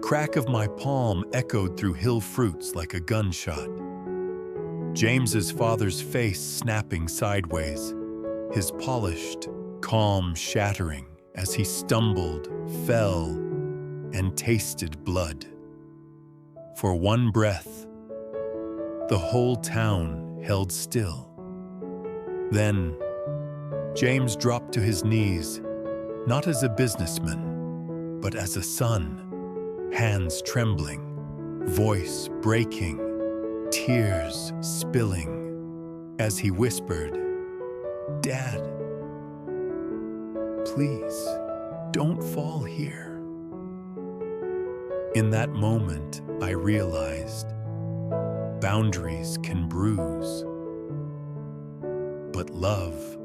crack of my palm echoed through hill fruits like a gunshot. James's father's face snapping sideways, his polished, calm shattering as he stumbled, fell, and tasted blood. For one breath, the whole town held still. Then, James dropped to his knees, not as a businessman, but as a son, hands trembling, voice breaking, tears spilling, as he whispered, "Dad, please, don't fall here." In that moment, I realized boundaries can bruise, but love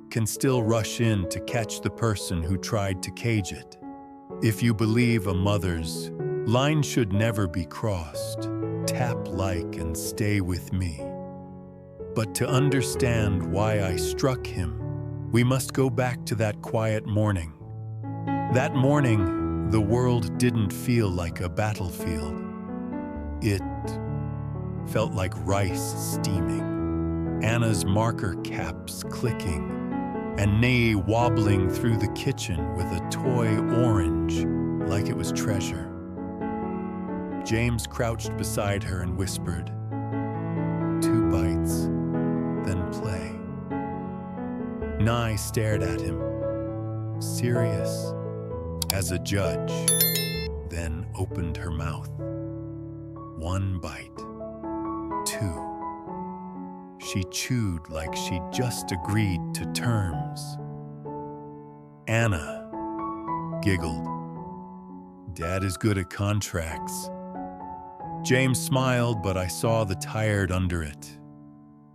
can still rush in to catch the person who tried to cage it. If you believe a mother's line should never be crossed, tap like and stay with me. But to understand why I struck him, we must go back to that quiet morning. That morning, the world didn't feel like a battlefield. It felt like rice steaming, Anna's marker caps clicking, and Nay wobbling through the kitchen with a toy orange like it was treasure. James crouched beside her and whispered, "2 bites, then play." Nye stared at him, serious as a judge, then opened her mouth. 1 bite, 2. She chewed like she'd just agreed to terms. Anna giggled. "Dad is good at contracts." James smiled, but I saw the tired under it.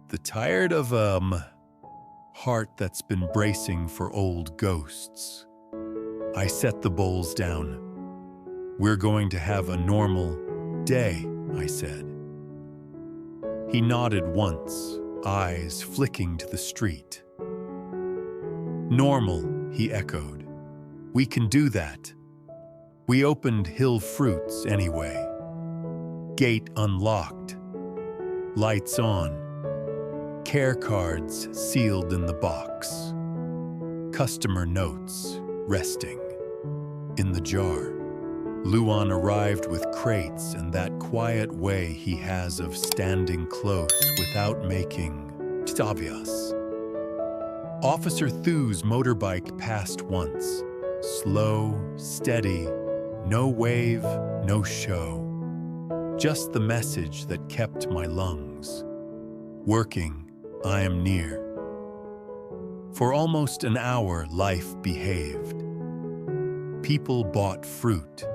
The tired of heart that's been bracing for old ghosts. I set the bowls down. "We're going to have a normal day," I said. He nodded once, eyes flicking to the street. "Normal," he echoed. "We can do that." We opened Hill Fruits anyway. Gate unlocked. Lights on. Care cards sealed in the box. Customer notes resting in the jar. Luan arrived with crates and that quiet way he has of standing close without making it obvious. Officer Thu's motorbike passed once. Slow, steady, no wave, no show. Just the message that kept my lungs working. I am near. For almost an hour, life behaved. People bought fruit.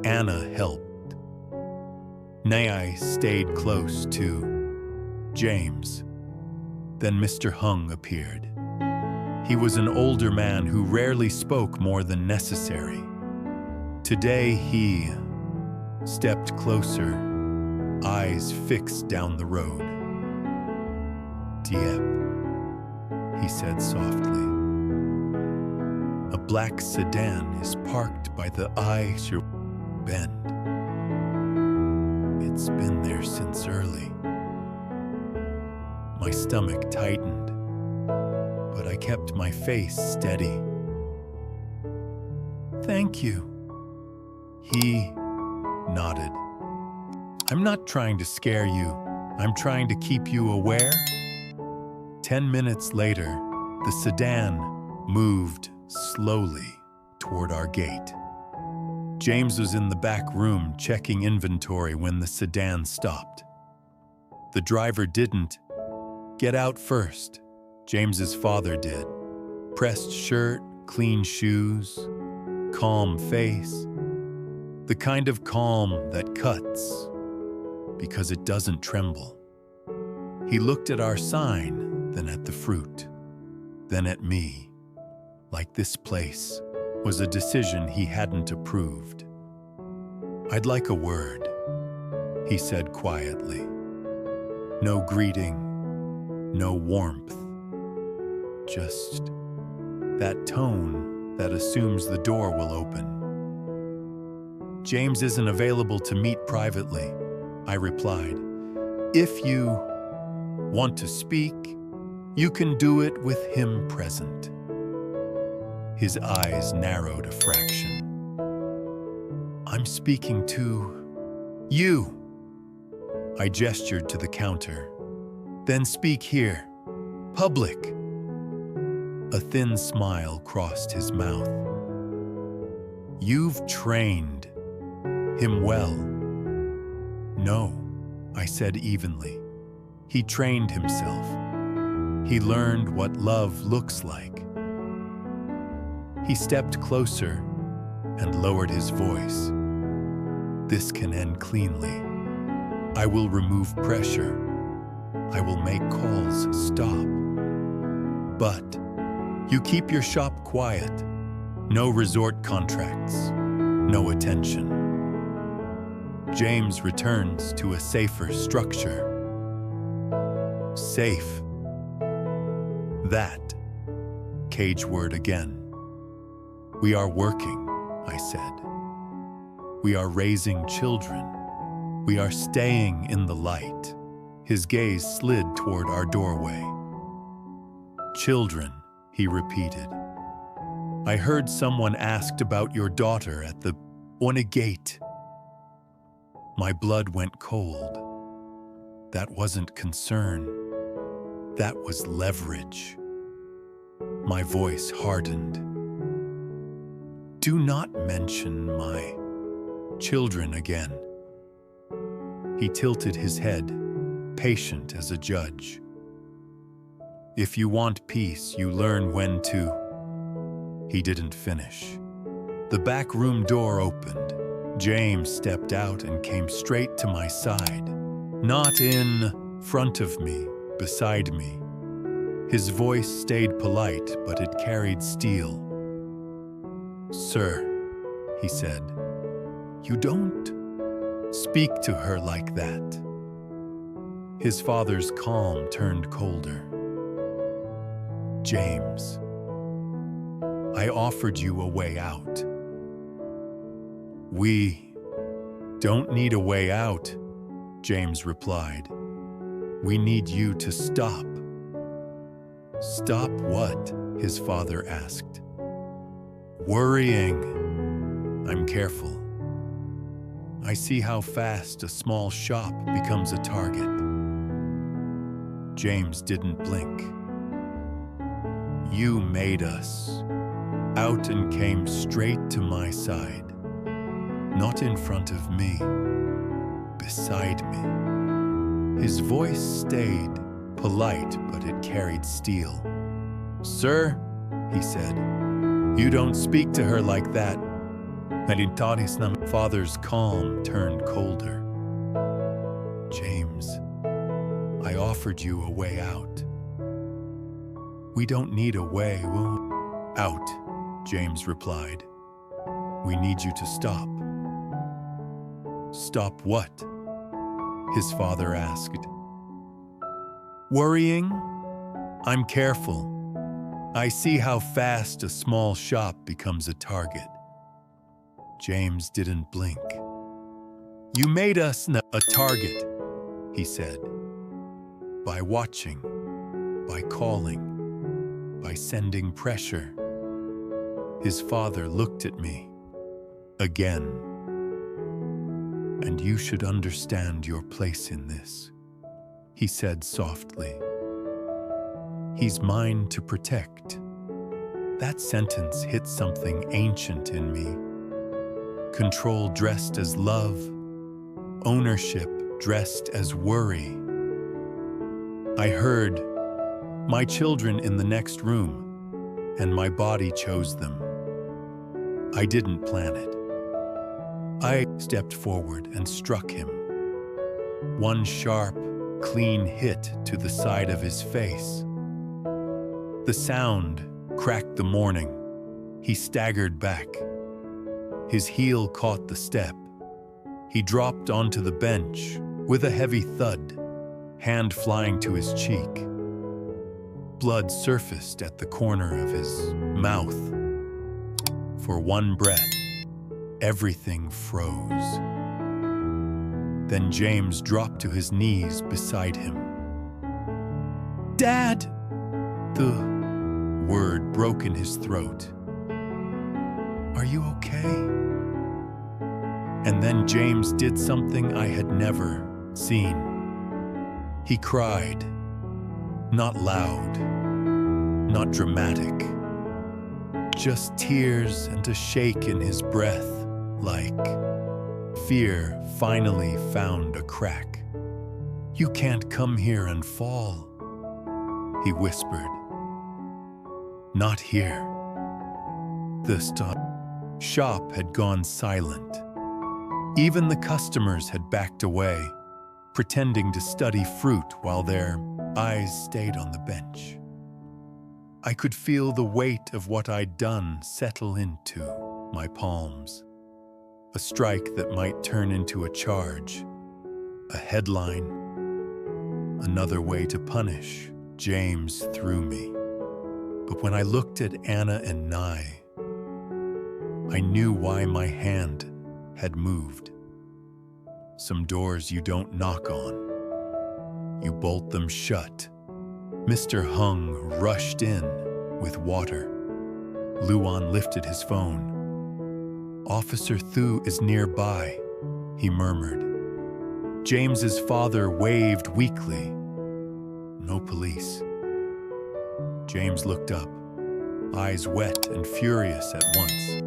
Anna helped. Nay stayed close to James. Then Mr. Hung appeared. He was an older man who rarely spoke more than necessary. Today he stepped closer, eyes fixed down the road. "Diep," he said softly. "A black sedan is parked by the Aisha bend. It's been there since early." My stomach tightened, but I kept my face steady. "Thank you." He nodded. "I'm not trying to scare you. I'm trying to keep you aware." 10 minutes later, the sedan moved slowly toward our gate. James was in the back room checking inventory when the sedan stopped. The driver didn't get out first. James's father did. Pressed shirt, clean shoes, calm face. The kind of calm that cuts because it doesn't tremble. He looked at our sign, then at the fruit, then at me, like this place was a decision he hadn't approved. "I'd like a word," he said quietly. No greeting, no warmth, just that tone that assumes the door will open. James isn't available to meet privately, I replied. If you want to speak, you can do it with him present. His eyes narrowed a fraction. I'm speaking to you. I gestured to the counter. Then speak here. Public. A thin smile crossed his mouth. You've trained him well. No, I said evenly. He trained himself. He learned what love looks like. He stepped closer and lowered his voice. This can end cleanly. I will remove pressure. I will make calls stop. But you keep your shop quiet. No resort contracts. No attention. James returns to a safer structure. Safe. That cage word again. We are working, I said. We are raising children. We are staying in the light. His gaze slid toward our doorway. Children, he repeated. I heard someone asked about your daughter at the gate. My blood went cold. That wasn't concern. That was leverage. My voice hardened. Do not mention my children again. He tilted his head, patient as a judge. If you want peace, you learn when to. He didn't finish. The back room door opened. James stepped out and came straight to my side. Not in front of me, beside me. His voice stayed polite, but it carried steel. Sir, he said, you don't speak to her like that. His father's calm turned colder. James, I offered you a way out. We don't need a way out, James replied. We need you to stop. Stop what? His father asked. Worrying. I'm careful. I see how fast a small shop becomes a target. James didn't blink. You made us. Out and came straight to my side. Not in front of me. Beside me. His voice stayed polite, but it carried steel. Sir, he said, you don't speak to her like that. Father's calm turned colder. James, I offered you a way out. We don't need a way out, James replied. We need you to stop. Stop what? His father asked. Worrying? I'm careful. I see how fast a small shop becomes a target. James didn't blink. You made us a target, he said. By watching, by calling, by sending pressure. His father looked at me. Again. And you should understand your place in this, he said softly. He's mine to protect. That sentence hit something ancient in me. Control dressed as love, ownership dressed as worry. I heard, my children in the next room, and my body chose them. I didn't plan it. I stepped forward and struck him. One sharp, clean hit to the side of his face. The sound cracked the morning. He staggered back. His heel caught the step. He dropped onto the bench with a heavy thud, hand flying to his cheek. Blood surfaced at the corner of his mouth. For one breath, Everything froze. Then James dropped to his knees beside him. "Dad!" The word broke in his throat. "Are you okay?" And then James did something I had never seen. He cried. Not loud, not dramatic. Just tears and a shake in his breath, like fear finally found a crack. "You can't come here and fall," he whispered. "Not here." The shop had gone silent. Even the customers had backed away, pretending to study fruit while their eyes stayed on the bench. I could feel the weight of what I'd done settle into my palms. A strike that might turn into a charge, a headline, another way to punish James through me. But when I looked at Anna and Nye, I knew why my hand had moved. Some doors you don't knock on, you bolt them shut. Mr. Hung rushed in with water. Luan lifted his phone. "Officer Thu is nearby," he murmured. James's father waved weakly. "No police." James looked up, eyes wet and furious at once.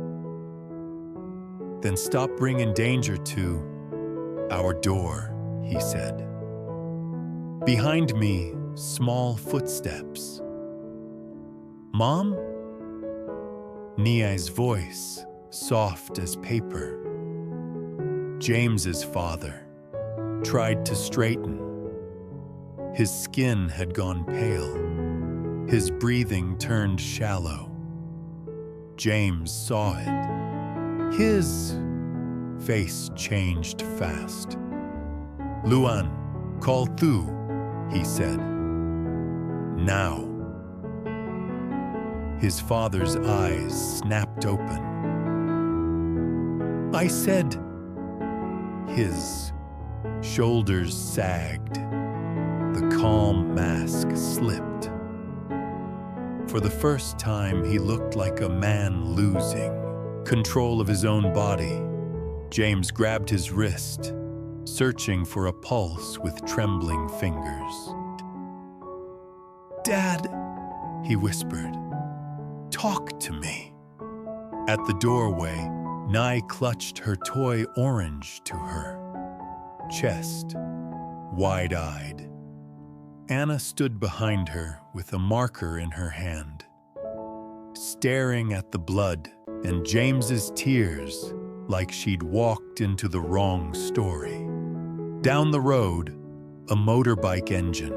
"Then stop bringing danger to our door," he said. Behind me, small footsteps. "Mom?" Nia's voice, soft as paper. James's father tried to straighten. His skin had gone pale. His breathing turned shallow. James saw it. His face changed fast. "Luan, call Thu," he said. "Now." His father's eyes snapped open. "I said..." His shoulders sagged. The calm mask slipped. For the first time, he looked like a man losing control of his own body. James grabbed his wrist, searching for a pulse with trembling fingers. "Dad," he whispered, "talk to me." At the doorway, Nye clutched her toy orange to her chest, wide-eyed. Anna stood behind her with a marker in her hand, staring at the blood and James's tears like she'd walked into the wrong story. Down the road, a motorbike engine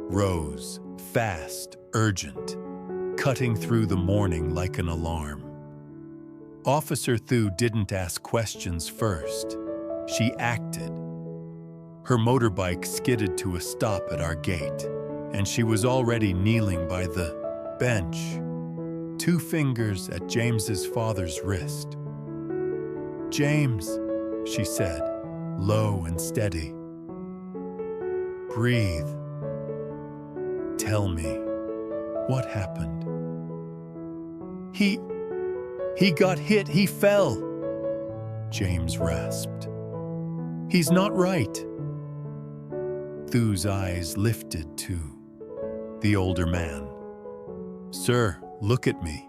rose, fast, urgent, cutting through the morning like an alarm. Officer Thu didn't ask questions first. She acted. Her motorbike skidded to a stop at our gate, and she was already kneeling by the bench, 2 fingers at James's father's wrist. "James," she said, low and steady. "Breathe. Tell me, what happened?" He got hit, he fell," James rasped. "He's not right." Thu's eyes lifted to the older man. "Sir, look at me.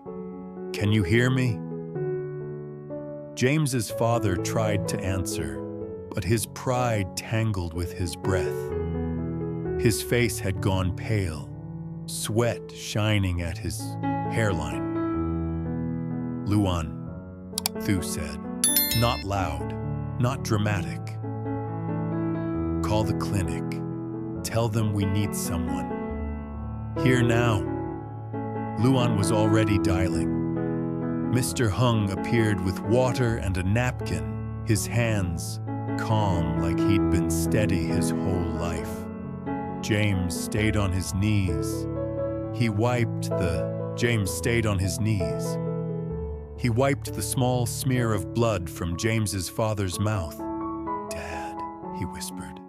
Can you hear me?" James's father tried to answer, but his pride tangled with his breath. His face had gone pale, sweat shining at his hairline. "Luan," Thu said, not loud, not dramatic. "Call the clinic. Tell them we need someone. Here now." Luan was already dialing. Mr. Hung appeared with water and a napkin, his hands calm like he'd been steady his whole life. James stayed on his knees. James stayed on his knees. He wiped the small smear of blood from James's father's mouth. "Dad," he whispered,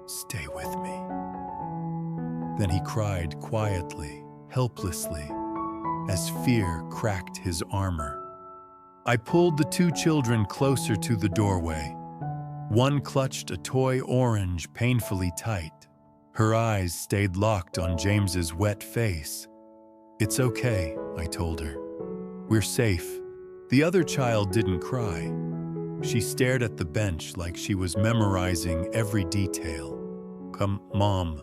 "stay with me." Then he cried quietly, helplessly, as fear cracked his armor. I pulled the two children closer to the doorway. One clutched a toy orange painfully tight. Her eyes stayed locked on James's wet face. "It's okay," I told her. "We're safe." The other child didn't cry. She stared at the bench like she was memorizing every detail. "Come, Mom,"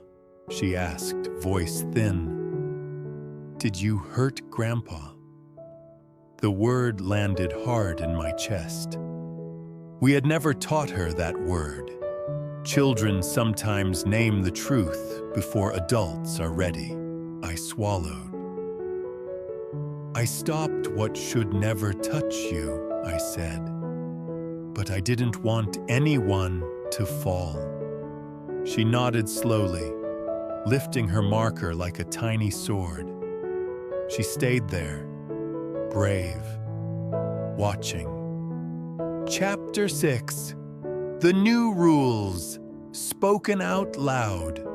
she asked, voice thin. "Did you hurt Grandpa?" The word landed hard in my chest. We had never taught her that word. Children sometimes name the truth before adults are ready. I swallowed. "I stopped what should never touch you," I said. "But I didn't want anyone to fall." She nodded slowly, lifting her marker like a tiny sword. She stayed there, brave, watching. Chapter 6. The New Rules, spoken out loud.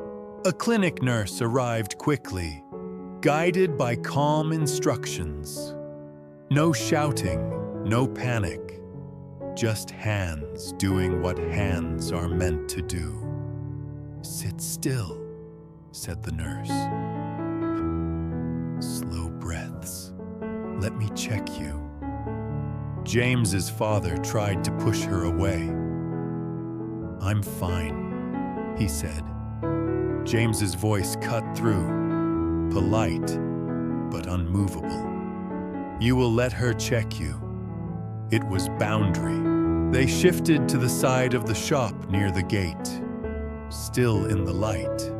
A clinic nurse arrived quickly, guided by calm instructions. No shouting, no panic, just hands doing what hands are meant to do. "Sit still," said the nurse. "Slow breaths. Let me check you." James's father tried to push her away. "I'm fine," he said. James's voice cut through, polite but unmovable. "You will let her check you." It was boundary. They shifted to the side of the shop near the gate. Still in the light,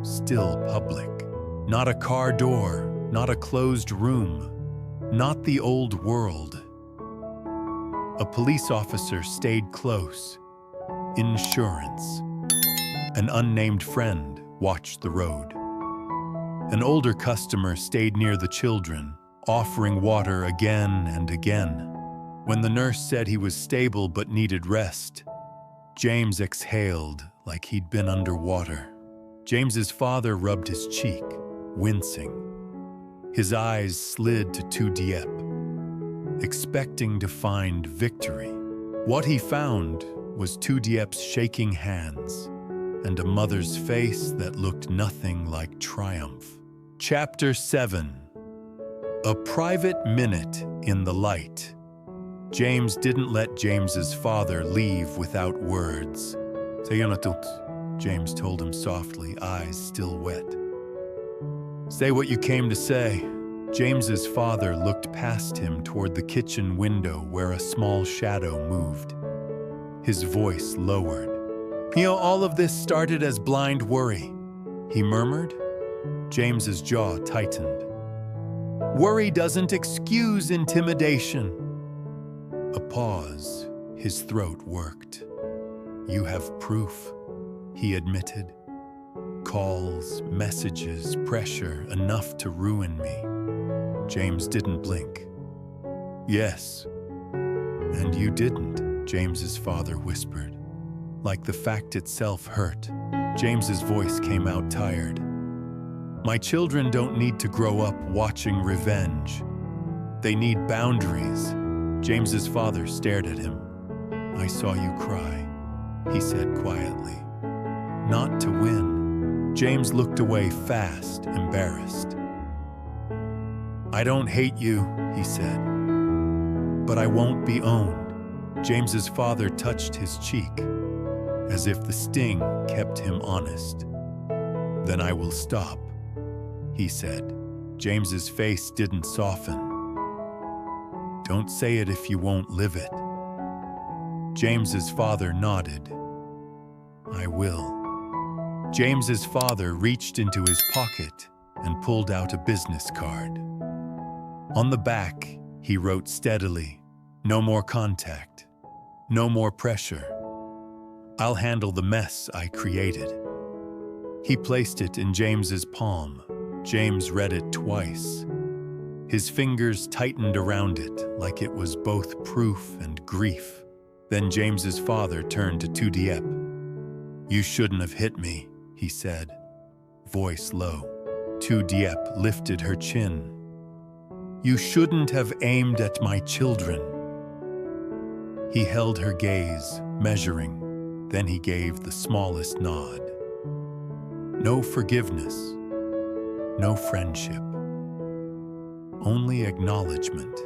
still public. Not a car door, not a closed room, not the old world. A police officer stayed close. Insurance. An unnamed friend watched the road. An older customer stayed near the children, offering water again and again. When the nurse said he was stable but needed rest, James exhaled like he'd been underwater. James's father rubbed his cheek, wincing. His eyes slid to Diep, expecting to find victory. What he found was Diep's shaking hands and a mother's face that looked nothing like triumph. Chapter 7. A private minute in the light. James didn't let James's father leave without words. "Say James told him softly, eyes still wet. "Say what you came to say." James's father looked past him toward the kitchen window where a small shadow moved. His voice lowered. All of this started as blind worry," he murmured. James's jaw tightened. "Worry doesn't excuse intimidation." A pause. His throat worked. "You have proof," he admitted. "Calls, messages, pressure, enough to ruin me." James didn't blink. "Yes, and you didn't," James's father whispered. Like the fact itself hurt, James's voice came out tired. "My children don't need to grow up watching revenge. They need boundaries." James's father stared at him. "I saw you cry," he said quietly. "Not to win." James looked away fast, embarrassed. "I don't hate you," he said, "but I won't be owned." James's father touched his cheek, as if the sting kept him honest. "Then I will stop," he said. James's face didn't soften. "Don't say it if you won't live it." James's father nodded. "I will." James's father reached into his pocket and pulled out a business card. On the back, he wrote steadily, "No more contact. No more pressure. I'll handle the mess I created." He placed it in James's palm. James read it twice. His fingers tightened around it like it was both proof and grief. Then James's father turned to Diep. "You shouldn't have hit me," he said, voice low. Diep lifted her chin. "You shouldn't have aimed at my children." He held her gaze, measuring. Then he gave the smallest nod. No forgiveness, no friendship, only acknowledgement.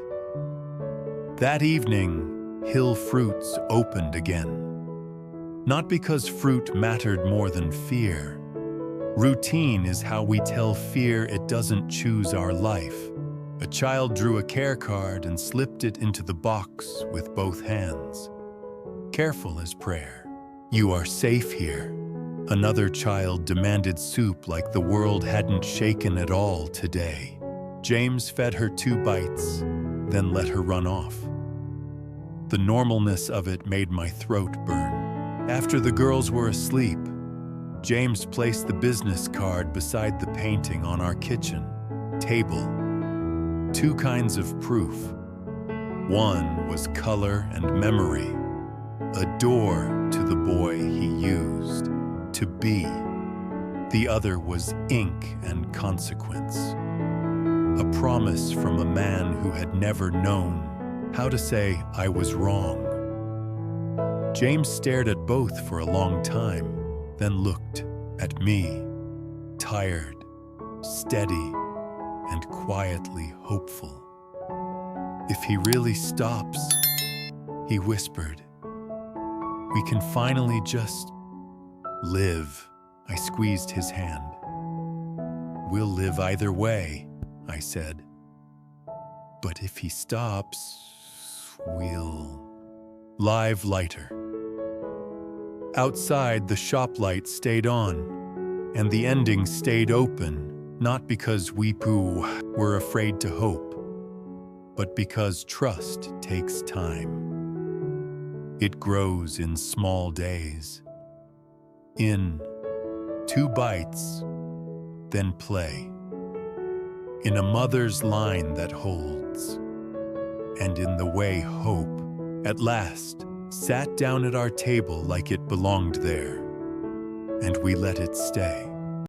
That evening, Hill Fruits opened again. Not because fruit mattered more than fear. Routine is how we tell fear it doesn't choose our life. A child drew a care card and slipped it into the box with both hands. Careful as prayer. "You are safe here." Another child demanded soup like the world hadn't shaken at all today. James fed her 2 bites, then let her run off. The normalness of it made my throat burn. After the girls were asleep, James placed the business card beside the painting on our kitchen table. 2 kinds of proof. One was color and memory, a door to the boy he used to be. The other was ink and consequence. A promise from a man who had never known how to say, "I was wrong." James stared at both for a long time, then looked at me, tired, steady, and quietly hopeful. "If he really stops," he whispered, "we can finally just live." I squeezed his hand. "We'll live either way," I said. "But if he stops, we'll..." Live lighter. Outside, the shop light stayed on, and the ending stayed open, not because we were afraid to hope, but because trust takes time. It grows in small days. In 2 bites, then play. In a mother's line that holds, and in the way hope, at last, sat down at our table like it belonged there, and we let it stay.